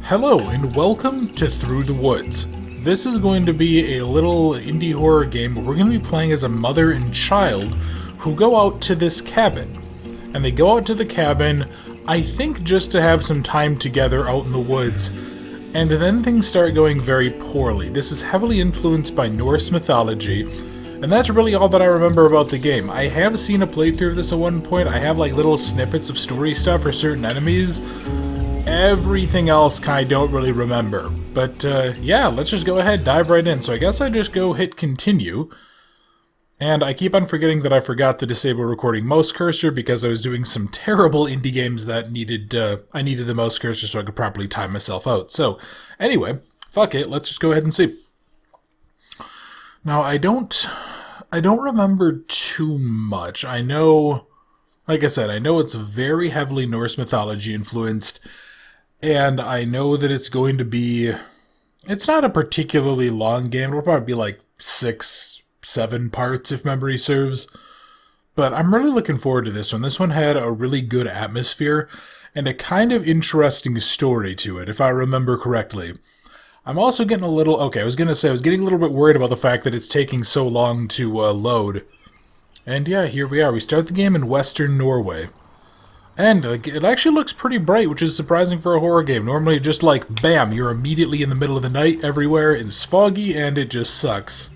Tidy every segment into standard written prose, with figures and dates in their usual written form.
Hello and welcome to Through the Woods. This is going to be a little indie horror game where we're going to be playing as a mother and child who go out to this cabin. And they go out to the cabin, I think just to have some time together out in the woods, and then things start going very poorly. This is heavily influenced by Norse mythology, and that's really all that I remember about the game. I have seen a playthrough of this at one point. I have like little snippets of story stuff for certain enemies. Everything else I don't really remember. But yeah, let's just go ahead, dive right in. So I guess I just go hit continue. And I keep on forgetting that I forgot to disable recording mouse cursor because I was doing some terrible indie games that needed, I needed the mouse cursor so I could properly time myself out. So anyway, fuck it, let's just go ahead and see. Now I don't remember too much. I know, like I said, I know it's very heavily Norse mythology influenced. And I know that it's going to be... It's not a particularly long game. It'll probably be like 6, 7 parts if memory serves. But I'm really looking forward to this one. This one had a really good atmosphere and a kind of interesting story to it, if I remember correctly. I'm also getting a little... Okay, I was going to say, I was getting a little bit worried about the fact that it's taking so long to load. And yeah, here we are. We start the game in Western Norway. And it actually looks pretty bright, which is surprising for a horror game. Normally just like, bam, you're immediately in the middle of the night everywhere, it's foggy, and it just sucks.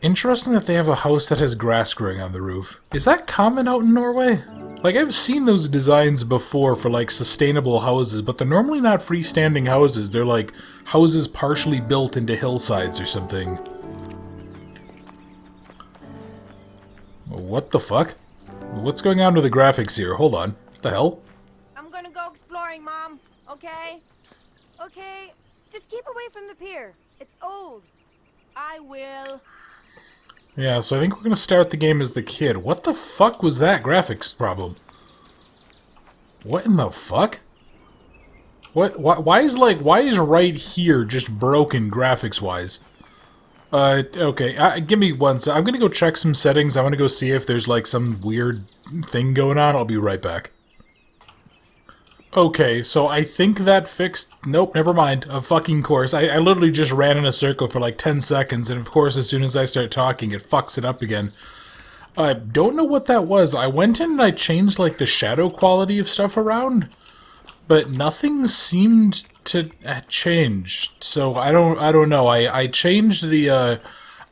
Interesting that they have a house that has grass growing on the roof. Is that common out in Norway? Like, I've seen those designs before for, like, sustainable houses, but they're normally not freestanding houses. They're, like, houses partially built into hillsides or something. What the fuck? What's going on with the graphics here? Hold on. What the hell? I'm gonna go exploring, Mom. Okay? Okay. Just keep away from the pier. It's old. I will. Yeah, so I think we're gonna start the game as the kid. What the fuck was that graphics problem? What in the fuck? What? Why is right here just broken graphics-wise? Okay, give me one sec. I'm gonna go check some settings. I want to go see if there's, like, some weird thing going on. I'll be right back. Okay, so I think that fixed... Nope, never mind. Of fucking course. I literally just ran in a circle for, like, 10 seconds, and of course, as soon as I start talking, it fucks it up again. I don't know what that was. I went in and I changed, like, the shadow quality of stuff around, but nothing seemed to change. So I don't know. I changed the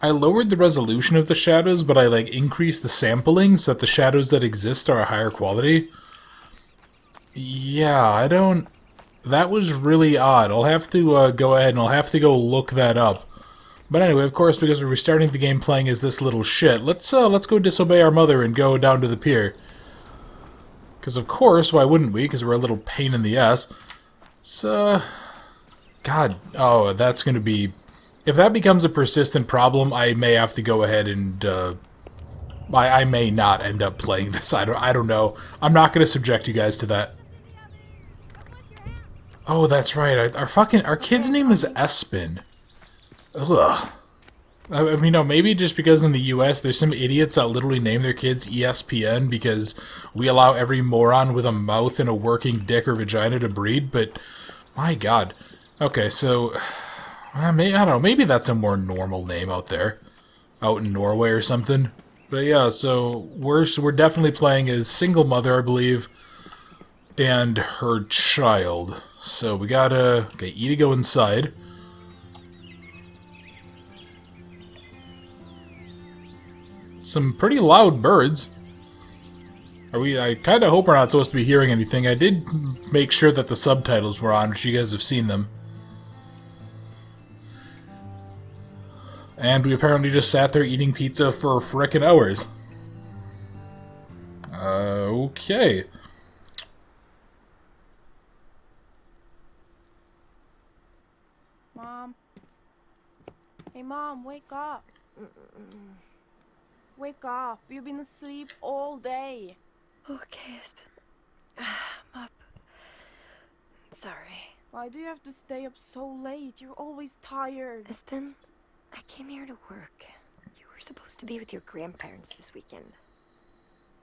I lowered the resolution of the shadows, but I like increased the sampling so that the shadows that exist are a higher quality. Yeah, I don't... That was really odd. I'll have to go ahead and I'll have to go look that up. But anyway, of course, because we're restarting the game playing as this little shit, let's go disobey our mother and go down to the pier. Because of course, why wouldn't we? Because we're a little pain in the ass. So, God, oh, that's going to be... If that becomes a persistent problem, I may have to go ahead and, I may not end up playing this. I don't know. I'm not going to subject you guys to that. Oh, that's right. Our kid's name is Espen. Ugh. I mean, no, maybe just because in the US there's some idiots that literally name their kids ESPN because we allow every moron with a mouth and a working dick or vagina to breed, but my god. Okay, so, I don't know, maybe that's a more normal name out there. Out in Norway or something. But yeah, so we're definitely playing as single mother, I believe, and her child. So we gotta, okay, E to go inside. Some pretty loud birds. I kind of hope we're not supposed to be hearing anything. I did make sure that the subtitles were on, which you guys have seen them. And we apparently just sat there eating pizza for frickin' hours. Okay. Mom. Hey, Mom, wake up. Wake up. You've been asleep all day. Okay, Espen. I'm up. Sorry. Why do you have to stay up so late? You're always tired. Espen, I came here to work. You were supposed to be with your grandparents this weekend.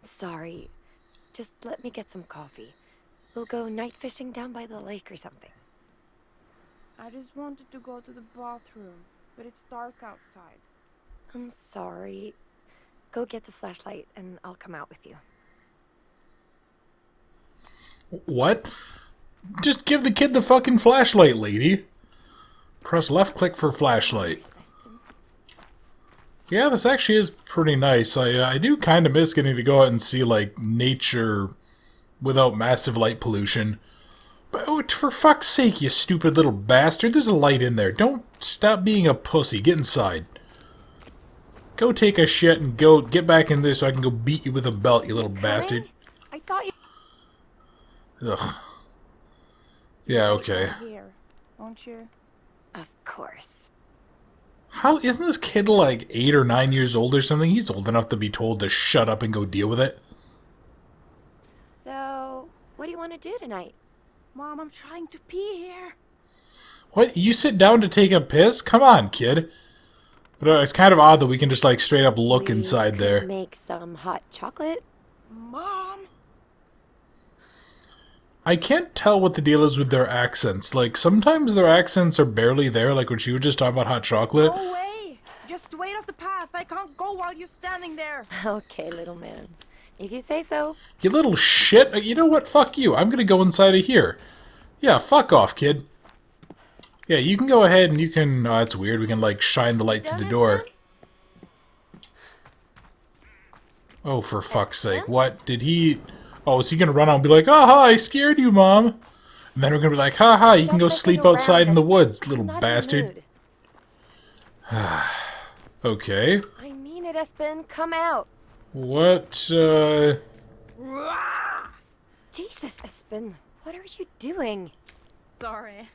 Sorry. just let me get some coffee. We'll go night fishing down by the lake or something. I just wanted to go to the bathroom, but it's dark outside. I'm sorry. Go get the flashlight and I'll come out with you. What? Just give the kid the fucking flashlight, lady. Press left click for flashlight. Yeah, this actually is pretty nice. I do kind of miss getting to go out and see, like, nature without massive light pollution. But oh, for fuck's sake, you stupid little bastard, there's a light in there. Don't stop being a pussy. Get inside. Go take a shit and go get back in there so I can go beat you with a belt, you little bastard. I thought you Ugh. Yeah, okay. here, won't you? Of course. How isn't this kid like 8 or 9 years old or something? He's old enough to be told to shut up and go deal with it. So, what do you want to do tonight? Mom, I'm trying to pee here. What? You sit down to take a piss? Come on, kid. But it's kind of odd that we can just like straight up look We inside could there. make some hot chocolate. Mom! I can't tell what the deal is with their accents. Like, sometimes their accents are barely there, like when she was just talking about hot chocolate. No way! Just wait off the path. I can't go while you're standing there. Okay, little man. If you say so. You little shit. You know what? Fuck you. I'm gonna go inside of here. Yeah, fuck off, kid. Yeah, you can go ahead and you can... Oh, that's weird. We can, like, shine the light to the door. Oh, for fuck's sake. What? Did he... Oh, is he gonna run out and be like, "Aha, I scared you, Mom." And then we're gonna be like, "Haha, you can go sleep outside in the woods, little bastard." Okay. I mean it, Espen. Come out. What, Jesus, Espen. What are you doing? Sorry.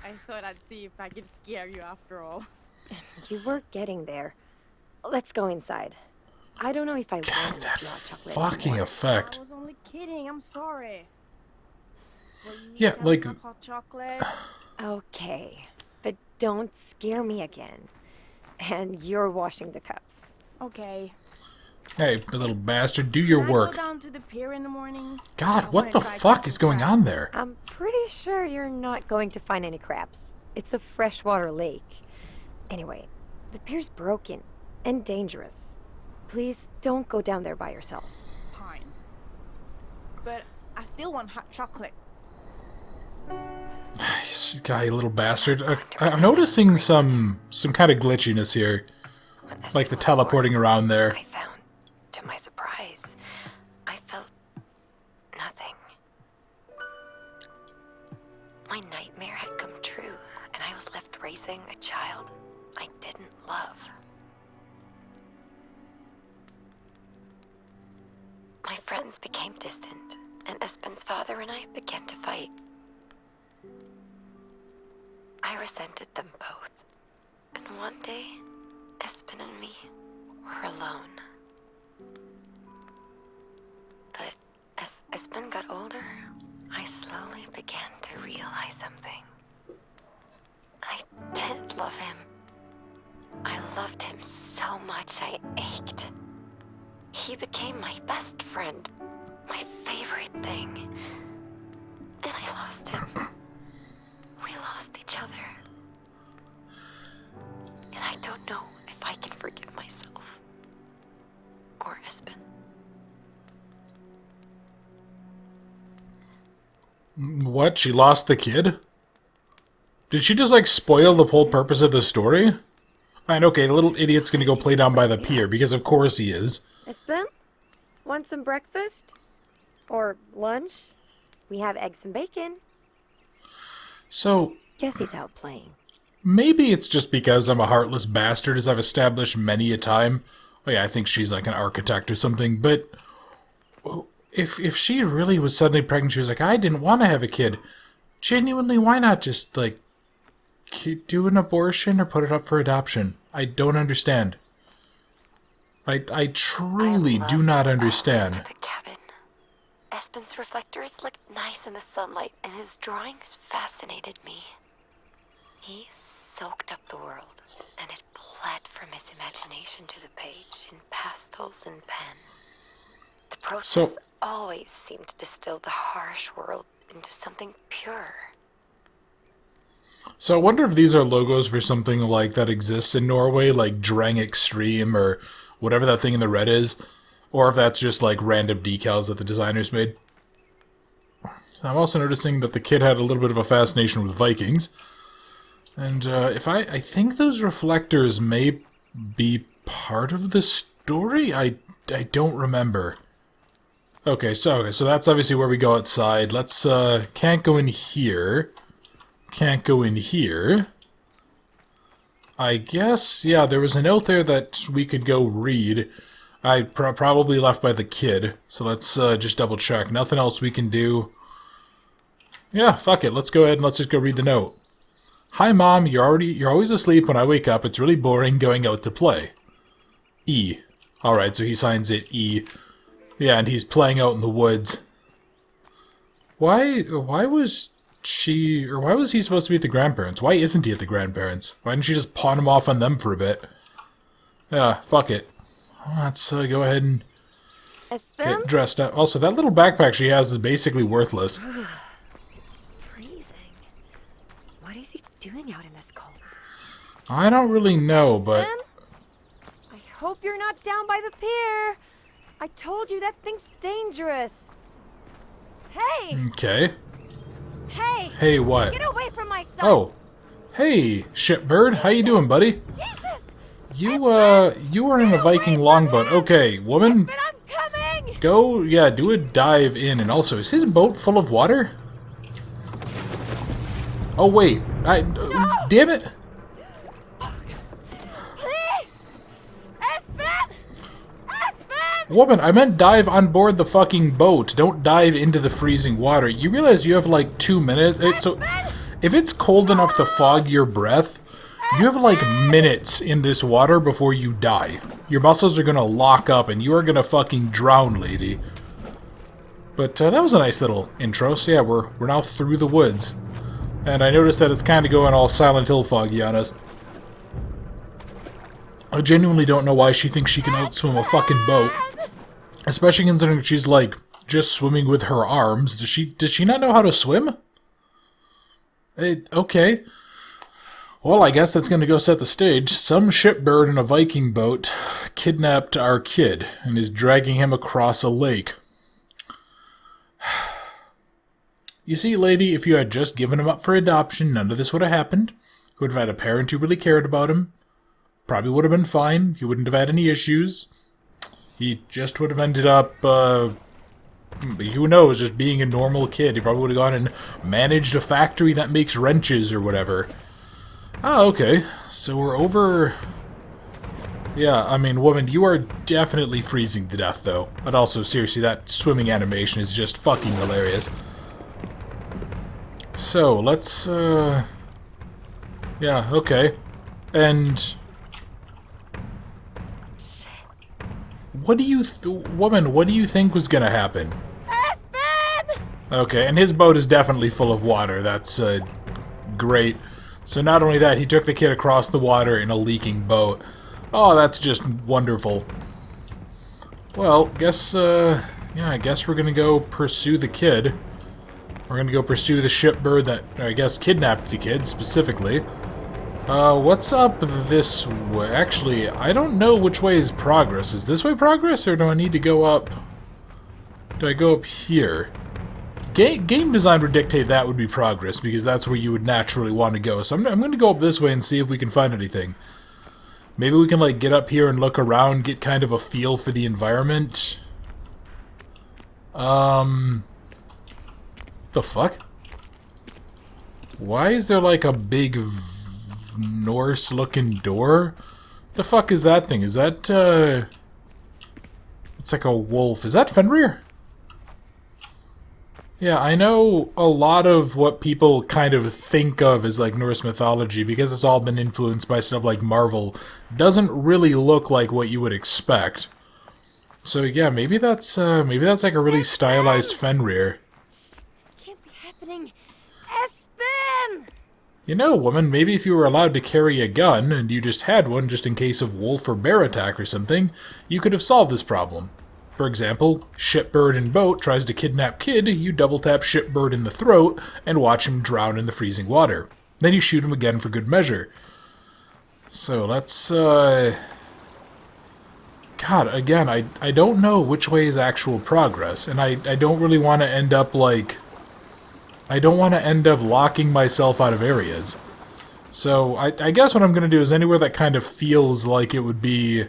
I thought I'd see if I could scare you after all. You were getting there. Let's go inside. I don't know if I want God, to that make hot chocolate fucking anymore. effect. I was only kidding. I'm sorry. Please Yeah, have like... enough hot chocolate. Okay, but don't scare me again. And you're washing the cups. Okay. Hey, you little bastard, do your Can I work. go down to the pier in the morning? I God, what wanna the try fuck catching is going crabs. on there? I'm pretty sure you're not going to find any crabs. It's a freshwater lake. Anyway, the pier's broken and dangerous. Please don't go down there by yourself. Fine. But I still want hot chocolate. This guy, you little bastard. I'm noticing some kind of glitchiness here. When this Like the was born, teleporting around there. I found, to my surprise, I felt nothing. My nightmare had come true, and I was left raising a child I didn't love. My friends became distant, and Espen's father and I began to fight. I resented them both, and one day, Espen and me were alone. But as Espen got older, I slowly began to realize something. I did love him. I loved him so much I ached. He became my best friend, my favorite thing. Then I lost him. We lost each other. And I don't know if I can forgive myself. Or Espen. What? She lost the kid? Did she just, like, spoil the whole purpose of the story? Fine, okay, the little idiot's gonna go play down by the pier, because of course he is. Espen? Want some breakfast? Or lunch? We have eggs and bacon. So, Guess he's out playing. maybe it's just because I'm a heartless bastard, as I've established many a time. Oh yeah, I think she's like an architect or something, but... If she really was suddenly pregnant, she was like, I didn't want to have a kid. Genuinely, why not just, like, do an abortion or put it up for adoption? I don't understand. I truly do not understand. The cabin. Espen's reflectors looked nice in the sunlight, and his drawings fascinated me. He soaked up the world, and it bled from his imagination to the page in pastels and pen. The process always seemed to distill the harsh world into something pure. So I wonder if these are logos for something like that exists in Norway, like Drang Extreme or whatever that thing in the red is, or if that's just like random decals that the designers made. I'm also noticing that the kid had a little bit of a fascination with Vikings, and if I think those reflectors may be part of the story. I don't remember. Okay, so that's obviously where we go outside. Let's can't go in here. Can't go in here. I guess, yeah, there was a note there that we could go read. I probably left by the kid, so let's just double check. Nothing else we can do. Yeah, fuck it. Let's go ahead and let's just go read the note. Hi, Mom. You're always asleep when I wake up. It's really boring going out to play. E. Alright, so he signs it E. Yeah, and he's playing out in the woods. Why was he supposed to be at the grandparents? Why isn't he at the grandparents? Why didn't she just pawn him off on them for a bit? Yeah, fuck it. Let's go ahead and get dressed up. Also, that little backpack she has is basically worthless. It's freezing. What is he doing out in this cold? I don't really know, but... I hope you're not down by the pier. I told you that thing's dangerous. Hey! Okay. Hey! Hey, what? Get away from my son! Oh. Hey, shipbird. How you doing, buddy? Jesus! You were in a Viking longboat. Okay, woman. But I'm coming! Go, yeah, do a dive in. And also, is his boat full of water? Oh, wait. Damn it! Please! Espen! Espen! Woman, I meant dive on board the fucking boat. Don't dive into the freezing water. You realize you have like 2 minutes? So, if it's cold enough to fog your breath, you have like minutes in this water before you die. Your muscles are gonna lock up and you are gonna fucking drown, lady. But that was a nice little intro. So yeah, we're now through the woods. And I noticed that it's kind of going all Silent Hill foggy on us. I genuinely don't know why she thinks she can outswim a fucking boat. Especially considering she's like just swimming with her arms. Does she not know how to swim? Okay. Well, I guess that's gonna go set the stage. Some shipbird in a Viking boat kidnapped our kid and is dragging him across a lake. You see, lady, if you had just given him up for adoption, none of this would have happened. He would have had a parent who really cared about him. Probably would have been fine. He wouldn't have had any issues. He just would have ended up, who knows, just being a normal kid. He probably would have gone and managed a factory that makes wrenches or whatever. Oh, okay. So we're over... Yeah, I mean, woman, you are definitely freezing to death, though. But also, seriously, that swimming animation is just fucking hilarious. So, let's, yeah, okay. And... What do you... Woman, what do you think was gonna happen? Espen! Okay, and his boat is definitely full of water. That's, great. So not only that, he took the kid across the water in a leaking boat. Oh, that's just wonderful. Well, guess, yeah, I guess we're gonna go pursue the kid. We're gonna go pursue the shipbird that, I guess, kidnapped the kid, specifically. What's up this way? Actually, I don't know which way is progress. Is this way progress, or do I need to go up? Do I go up here? Game design would dictate that would be progress, because that's where you would naturally want to go. So I'm going to go up this way and see if we can find anything. Maybe we can, like, get up here and look around, get kind of a feel for the environment. The fuck? Why is there, like, a big Norse-looking door? The fuck is that thing? Is that, it's like a wolf. Is that Fenrir? Yeah, I know a lot of what people kind of think of as like Norse mythology, because it's all been influenced by stuff like Marvel, doesn't really look like what you would expect. So yeah, maybe that's like a really stylized Fenrir. This can't be happening. Espen! You know, woman, maybe if you were allowed to carry a gun, and you just had one just in case of wolf or bear attack or something, you could have solved this problem. For example, shipbird in boat tries to kidnap kid, you double tap shipbird in the throat and watch him drown in the freezing water. Then you shoot him again for good measure. So let's, God, again, I don't know which way is actual progress, and I don't really want to end up, like... I don't want to end up locking myself out of areas. So I guess what I'm going to do is anywhere that kind of feels like it would be...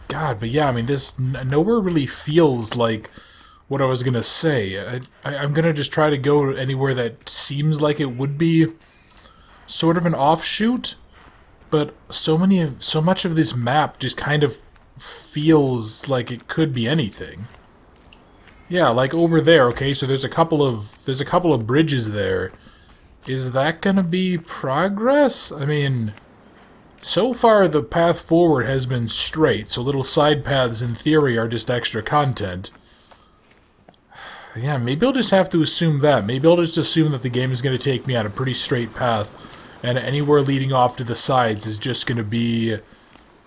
God, but yeah, I mean, this nowhere really feels like what I was going to say. I'm going to just try to go anywhere that seems like it would be sort of an offshoot, but so much of this map just kind of feels like it could be anything. Yeah, like over there, okay, so there's a couple of bridges there. Is that gonna be progress? I mean, so far the path forward has been straight, so little side paths in theory are just extra content. Yeah, maybe I'll just have to assume that. Maybe I'll just assume that the game is going to take me on a pretty straight path, and anywhere leading off to the sides is just going to be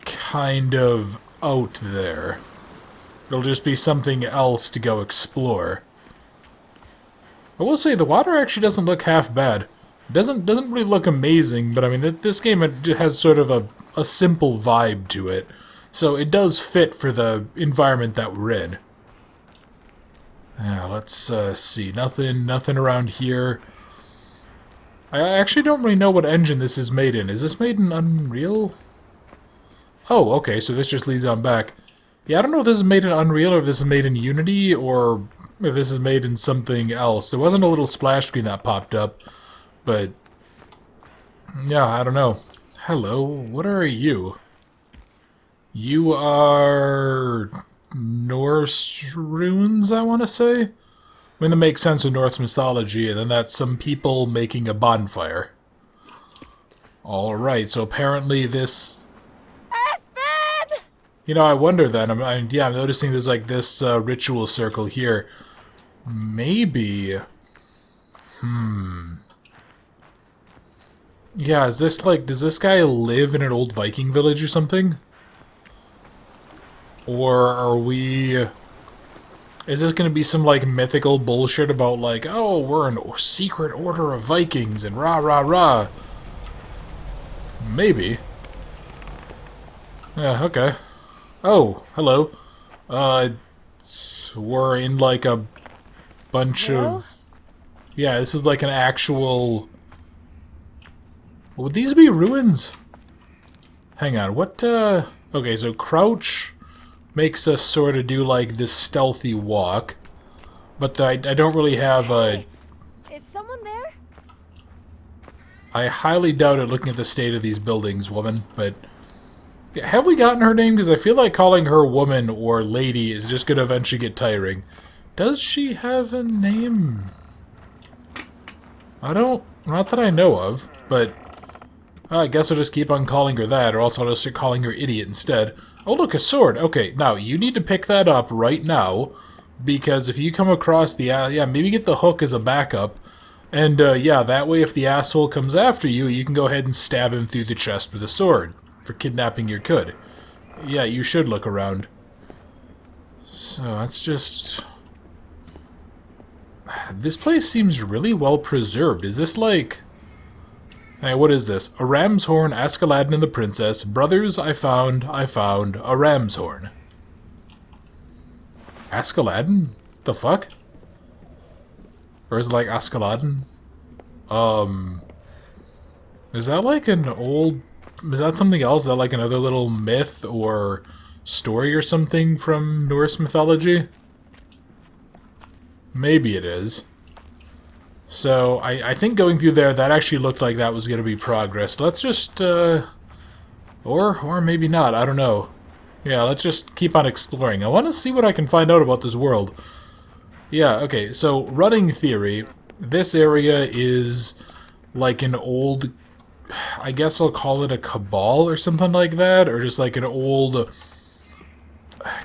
kind of out there. It'll just be something else to go explore. I will say the water actually doesn't look half bad. It doesn't really look amazing, but I mean this game has sort of a simple vibe to it, so it does fit for the environment that we're in. Yeah, let's see. Nothing around here. I actually don't really know what engine this is made in. Is this made in Unreal? Oh, okay, so this just leads on back. Yeah, I don't know if this is made in Unreal or if this is made in Unity or if this is made in something else. There wasn't a little splash screen that popped up, but yeah, I don't know. Hello, what are you? You are Norse runes, I want to say? I mean, that makes sense with Norse mythology, and then that's some people making a bonfire. Alright, so apparently this... Aspen! You know, I wonder then, I'm noticing there's like this ritual circle here. Maybe... Yeah, is this like, does this guy live in an old Viking village or something? Or are we... Is this going to be some, like, mythical bullshit about, like, oh, we're a secret order of Vikings and rah, rah, rah? Maybe. Yeah, okay. Oh, hello. We're in, like, a bunch of... Yeah, this is, like, an actual... Would these be ruins? Hang on, what, Okay, so crouch... makes us sort of do, like, this stealthy walk. But I don't really have a... Is someone there? I highly doubt it looking at the state of these buildings, woman, but... Have we gotten her name? Because I feel like calling her woman or lady is just going to eventually get tiring. Does she have a name? I don't... Not that I know of, but... I guess I'll just keep on calling her that, or else I'll just start calling her idiot instead. Oh, look, a sword. Okay, now, you need to pick that up right now, because if you come across the... yeah, maybe get the hook as a backup, and, yeah, that way if the asshole comes after you, you can go ahead and stab him through the chest with a sword, for kidnapping your kid. Yeah, you should look around. So, that's just... This place seems really well preserved. Is this like... Hey, what is this? A ram's horn, Ask Aladdin and the Princess. Brothers, I found a ram's horn. Ask Aladdin? The fuck? Or is it like Ask Aladdin? Is that like an old... Is that something else? Is that like another little myth or story or something from Norse mythology? Maybe it is. So, I think going through there, that actually looked like that was going to be progress. Let's just, or maybe not, I don't know. Yeah, let's just keep on exploring. I want to see what I can find out about this world. Yeah, okay, so, running theory, this area is like an old, I guess I'll call it a cabal or something like that, or just like an old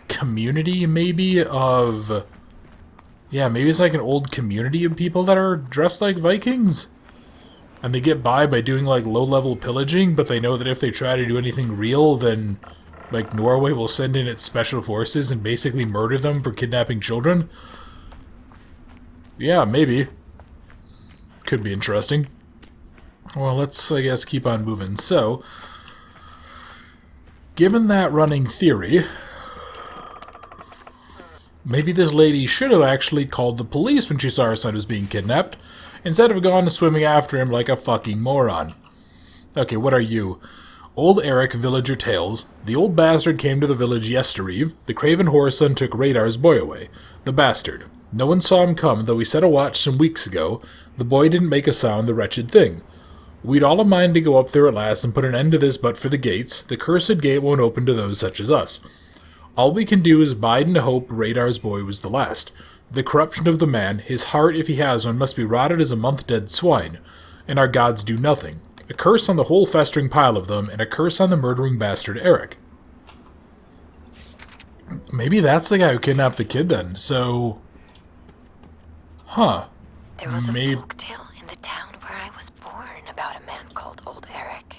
community, maybe, of... Yeah, maybe it's like an old community of people that are dressed like Vikings. And they get by doing like low-level pillaging, but they know that if they try to do anything real, then Like, Norway will send in its special forces and basically murder them for kidnapping children? Yeah, maybe. Could be interesting. Well, let's, I guess, keep on moving. So, given that running theory, maybe this lady should have actually called the police when she saw her son was being kidnapped, instead of gone swimming after him like a fucking moron. Okay, what are you? Old Eric, Villager Tales. The old bastard came to the village yestereve. The craven whoreson took Radar's boy away. The bastard. No one saw him come, though he set a watch some weeks ago. The boy didn't make a sound, the wretched thing. We'd all a mind to go up there at last and put an end to this but for the gates. The cursed gate won't open to those such as us. All we can do is bide and hope Radar's boy was the last. The corruption of the man, his heart, if he has one, must be rotted as a month-dead swine. And our gods do nothing. A curse on the whole festering pile of them, and a curse on the murdering bastard Eric. Maybe that's the guy who kidnapped the kid then, so... Huh. There was a folktale in the town where I was born about a man called Old Eric.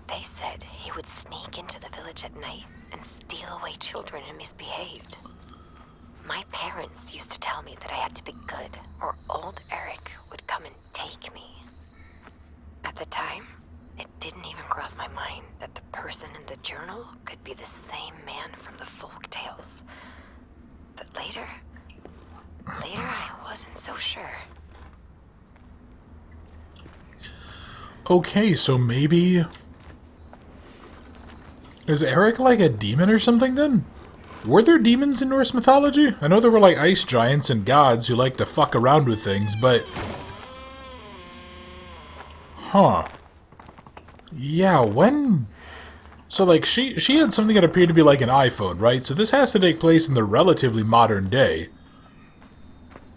They said he would sneak into the village at night and steal away children who misbehaved. My parents used to tell me that I had to be good, or Old Eric would come and take me. At the time, it didn't even cross my mind that the person in the journal could be the same man from the folk tales. But later I wasn't so sure. Okay, so maybe... Is Eric like a demon or something then? Were there demons in Norse mythology? I know there were like ice giants and gods who like to fuck around with things, but... Huh. Yeah, when... So, like, she had something that appeared to be like an iPhone, right? So this has to take place in the relatively modern day.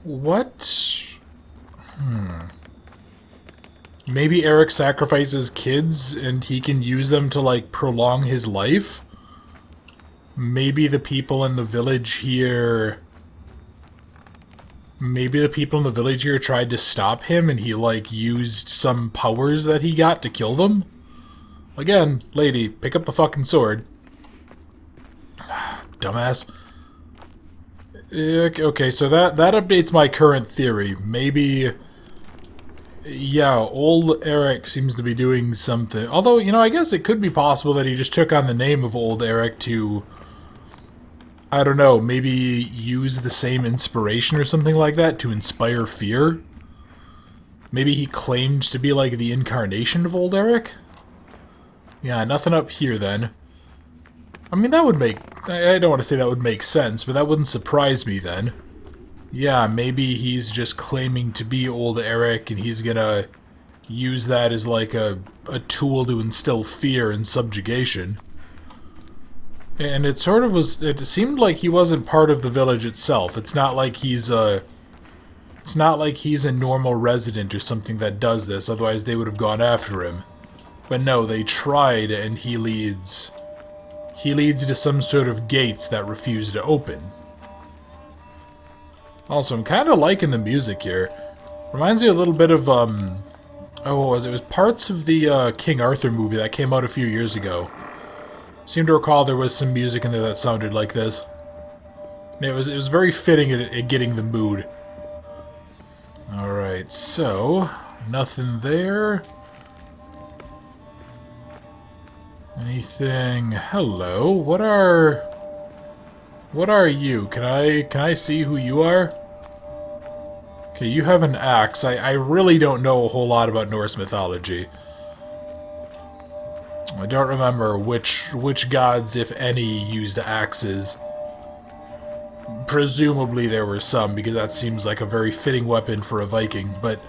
What? Maybe Eric sacrifices kids and he can use them to, like, prolong his life? Maybe the people in the village here... Maybe the people in the village here tried to stop him and he, like, used some powers that he got to kill them? Again, lady, pick up the fucking sword. Dumbass. Okay, so that updates my current theory. Maybe... Yeah, old Eric seems to be doing something. Although, you know, I guess it could be possible that he just took on the name of old Eric to... I don't know, maybe use the same inspiration or something like that to inspire fear? Maybe he claimed to be like the incarnation of old Eric? Yeah, nothing up here then. I mean, that would make... I don't want to say that would make sense, but that wouldn't surprise me then. Yeah, maybe he's just claiming to be old Eric and he's gonna use that as like a tool to instill fear and subjugation. And it sort of was... It seemed like he wasn't part of the village itself. It's not like he's a... It's not like he's a normal resident or something that does this, otherwise they would have gone after him. But no, they tried, and he leads... He leads to some sort of gates that refuse to open. Also, I'm kind of liking the music here. Reminds me a little bit of, oh, what was it? It was parts of the King Arthur movie that came out a few years ago. Seem to recall there was some music in there that sounded like this. And it was very fitting at getting the mood. Alright, so... Nothing there. Anything... Hello? What are you? Can I see who you are? Okay, you have an axe. I really don't know a whole lot about Norse mythology. I don't remember which gods, if any, used axes. Presumably there were some, because that seems like a very fitting weapon for a Viking, but...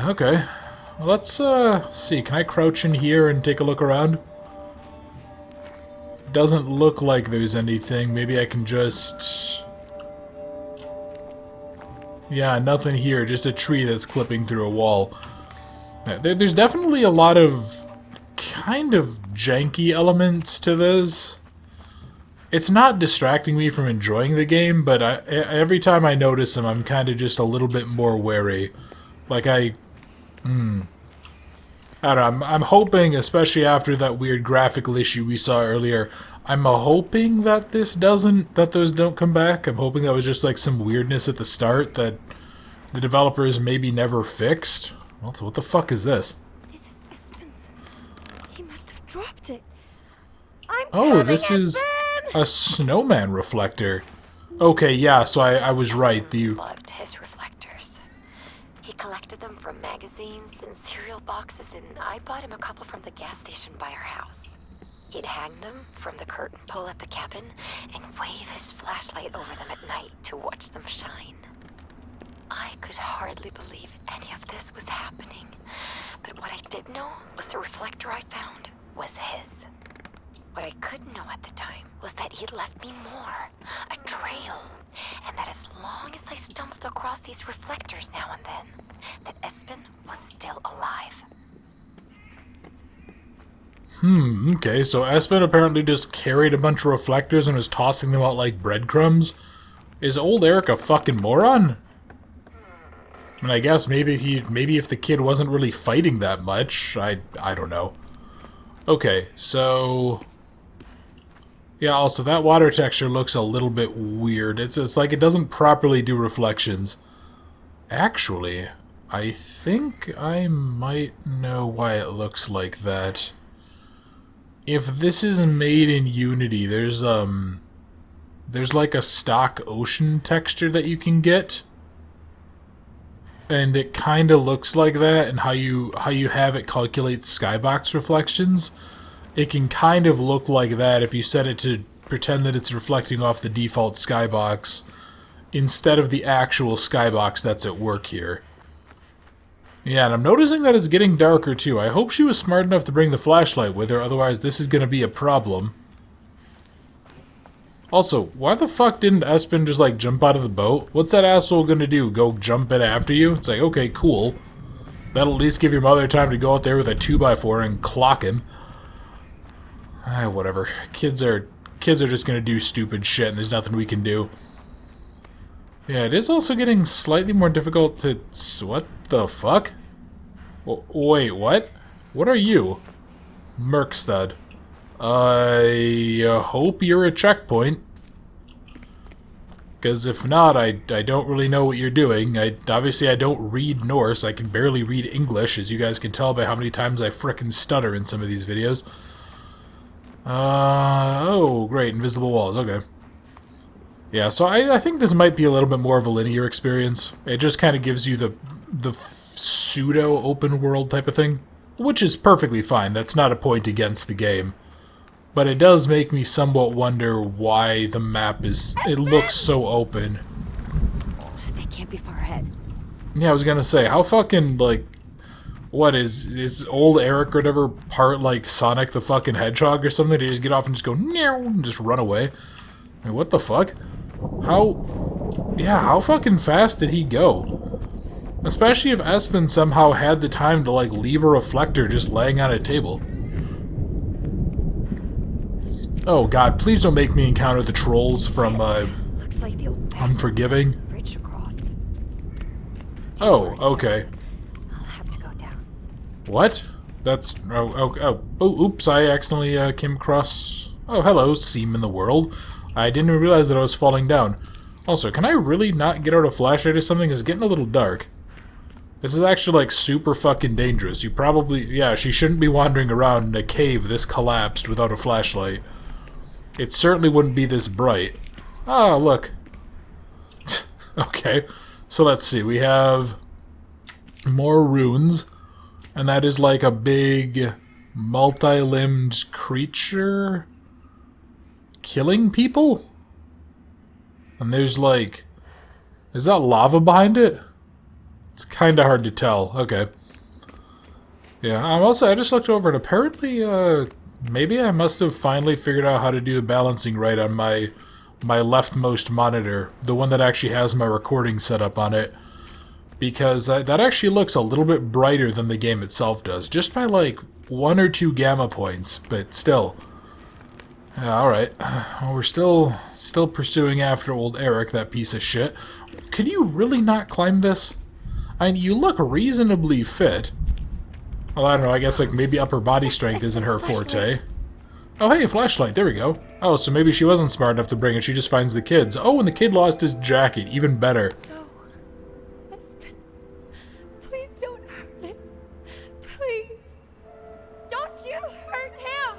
okay. Well, let's, see. Can I crouch in here and take a look around? Doesn't look like there's anything. Maybe I can just... Yeah, nothing here. Just a tree that's clipping through a wall. There's definitely a lot of kind of janky elements to this. It's not distracting me from enjoying the game, but every time I notice them, I'm kind of just a little bit more wary. Like, I don't know, I'm hoping, especially after that weird graphical issue we saw earlier, I'm hoping that those don't come back. I'm hoping that was just like some weirdness at the start that the developers maybe never fixed. What the fuck is this? This is Espen's. He must have dropped it. I'm Oh, coming, this is Espen! a snowman reflector. Okay, yeah, so I was right. Espen loved his reflectors. He collected them from magazines and cereal boxes, and I bought him a couple from the gas station by our house. He'd hang them from the curtain pole at the cabin and wave his flashlight over them at night to watch them shine. I could hardly believe any of this was happening, but what I did know was the reflector I found was his. What I couldn't know at the time was that he'd left me more, a trail, and that as long as I stumbled across these reflectors now and then, that Espen was still alive. Okay, so Espen apparently just carried a bunch of reflectors and was tossing them out like breadcrumbs. Is old Eric a fucking moron? And I guess maybe if the kid wasn't really fighting that much, I don't know. Okay, so yeah, also that water texture looks a little bit weird. It's like it doesn't properly do reflections. Actually, I think I might know why it looks like that. If this is made in Unity, there's like a stock ocean texture that you can get. And it kind of looks like that, and how you have it calculate skybox reflections. It can kind of look like that if you set it to pretend that it's reflecting off the default skybox instead of the actual skybox that's at work here. Yeah, and I'm noticing that it's getting darker too. I hope she was smart enough to bring the flashlight with her, otherwise this is going to be a problem. Also, why the fuck didn't Espen just, like, jump out of the boat? What's that asshole gonna do? Go jump in after you? It's like, okay, cool. That'll at least give your mother time to go out there with a 2x4 and clock him. Whatever. Kids are just gonna do stupid shit and there's nothing we can do. Yeah, it is also getting slightly more difficult to... What the fuck? Wait, what? What are you? Merkstud. I hope you're a checkpoint. Because if not, I don't really know what you're doing. Obviously, I don't read Norse. I can barely read English, as you guys can tell by how many times I frickin' stutter in some of these videos. Oh, great. Invisible walls. Okay. Yeah, so I think this might be a little bit more of a linear experience. It just kind of gives you the pseudo-open world type of thing. Which is perfectly fine. That's not a point against the game. But it does make me somewhat wonder why the map it looks so open. They can't be far ahead. Yeah, I was gonna say, how fucking, like, what is old Eric or whatever part like Sonic the fucking Hedgehog or something? To just get off and just go, meow, and just run away? I mean, what the fuck? How fucking fast did he go? Especially if Espen somehow had the time to, like, leave a reflector just laying on a table. Oh god, please don't make me encounter the trolls from, Looks like the old Unforgiving. bridge across. Oh, okay. I'll have to go down. What? That's... Oh, oops, I accidentally, came across... Oh, hello, seam in the world. I didn't even realize that I was falling down. Also, can I really not get out a flashlight or something? It's getting a little dark. This is actually, like, super fucking dangerous. You probably... Yeah, she shouldn't be wandering around in a cave this collapsed without a flashlight. It certainly wouldn't be this bright. Ah, look. Okay. So let's see. We have more runes. And that is like a big multi-limbed creature killing people? And there's like... Is that lava behind it? It's kind of hard to tell. Okay. Yeah, I just looked over and apparently, maybe I must have finally figured out how to do the balancing right on my leftmost monitor, the one that actually has my recording set up on it, because that actually looks a little bit brighter than the game itself does, just by like 1 or 2 gamma points, but still. Yeah, alright. Well, we're still pursuing after old Eric, that piece of shit. Could you really not climb this? I mean, you look reasonably fit. Well, I don't know, I guess like maybe upper body strength isn't her forte. Oh hey, a flashlight, there we go. Oh, so maybe she wasn't smart enough to bring it, she just finds the kids. Oh, and the kid lost his jacket, even better. No. Espen. Please don't hurt him. Please. Don't you hurt him!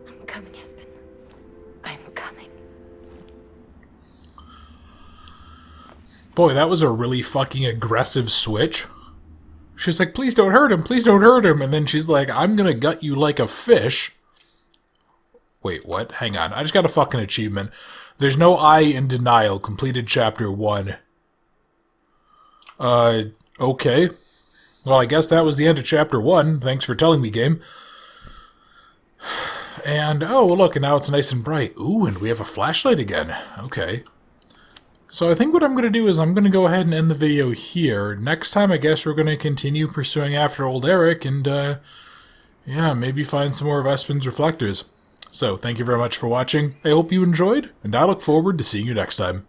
I'm coming, Espen. I'm coming. Boy, that was a really fucking aggressive switch. She's like, please don't hurt him, please don't hurt him. And then she's like, I'm gonna gut you like a fish. Wait, what? Hang on. I just got a fucking achievement. There's no I in denial. Completed chapter 1. Okay. Well, I guess that was the end of chapter 1. Thanks for telling me, game. And, oh, well, look, and now it's nice and bright. Ooh, and we have a flashlight again. Okay. So I think what I'm going to do is I'm going to go ahead and end the video here. Next time, I guess we're going to continue pursuing after old Eric and, yeah, maybe find some more of Espen's reflectors. So, thank you very much for watching. I hope you enjoyed, and I look forward to seeing you next time.